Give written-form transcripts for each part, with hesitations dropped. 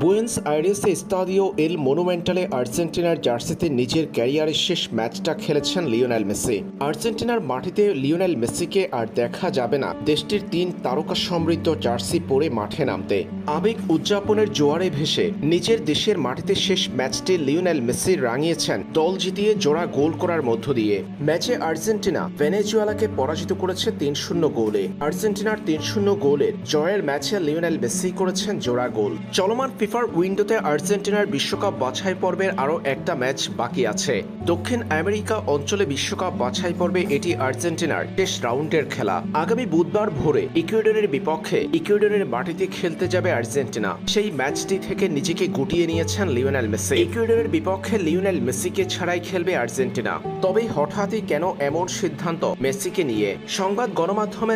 Buenos আইরেসে স্তাদিও এল মনুমেন্টালে আর্জেন্টিনার জার্সিতে নিজের ক্যারিয়ারের শেষ ম্যাচটা খেলেছেন লিওনেল মেসি। আর্জেন্টিনার মাটিতে লিওনেল মেসিকে আর দেখা যাবে না দেশটির 3 তারকা সমৃদ্ধ জার্সি পরে মাঠে নামতে। আবেগ উদযাপনের জোয়ারে ভেসে নিজের দেশের মাটিতে শেষ ম্যাচটি লিওনেল মেসি রাঙিয়েছেন দল জিতিয়ে জোড়া গোল করার মধ্য দিয়ে। ম্যাচে আর্জেন্টিনা ভেনেজুয়েলাকে পরাজিত করেছে 3-0 গোলে। আর্জেন্টিনার 3-0 গোলের জয়ের ম্যাচে লিওনেল মেসি করেছেন জোড়া গোল। চলমান ফিফার উইন্ডোতে আর্জেন্টিনার বিশ্বকাপ বাছাই পর্বের আরও একটা ম্যাচ বাকি আছে। দক্ষিণ আমেরিকা অঞ্চলে বিশ্বকাপ বাছাই পর্বে এটি আর্জেন্টিনার শেষ রাউন্ডের খেলা। আগামী বুধবার ভোরে ইকুয়েডরের বিপক্ষে ইকুয়েডরের মাটিতে খেলতে যাবে আর্জেন্টিনা। সেই ম্যাচটি থেকে নিজেকে গুটিয়ে নিয়েছেন লিওনেল মেসি। ইকুয়েডরের বিপক্ষে লিওনেল মেসিকে ছাড়াই খেলবে আর্জেন্টিনা। তবে হঠাৎই কেন এমন সিদ্ধান্ত মেসিকে নিয়ে? সংবাদ গণমাধ্যমে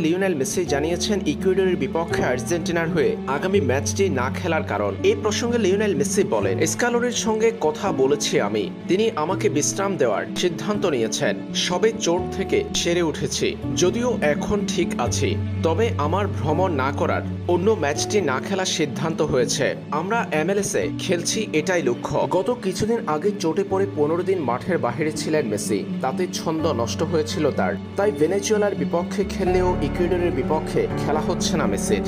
লিওনেল মেসি জানিয়েছেন ইকুয়েডরের বিপক্ষে আর্জেন্টিনার হয়ে আগামী ম্যাচটি না খেলার কারণ। এই প্রসঙ্গে লিওনেল মেসি বলেন, স্কালোরির সঙ্গে কথা বলেছি আমি, তিনি আমাকে বিশ্রাম দেওয়ার সিদ্ধান্ত নিয়েছেন। সবে চোট থেকে সেরে উঠেছি, যদিও এখন ঠিক আছি। তবে আমার ভ্রমণ না করার, অন্য ম্যাচটি না খেলার সিদ্ধান্ত হয়েছে। আমরা MLS-এ খেলছি, এটাই লক্ষ্য। গত কিছুদিন আগে চোটে পড়ে 15 দিন মাঠের বাইরে ছিলেন মেসি। তাতে ছন্দ নষ্ট হয়েছিল তার। তাই ভেনেজুয়েলার বিপক্ষে খেললেও ইকুয়েডরের বিপক্ষে খেলা হচ্ছে না মেসির।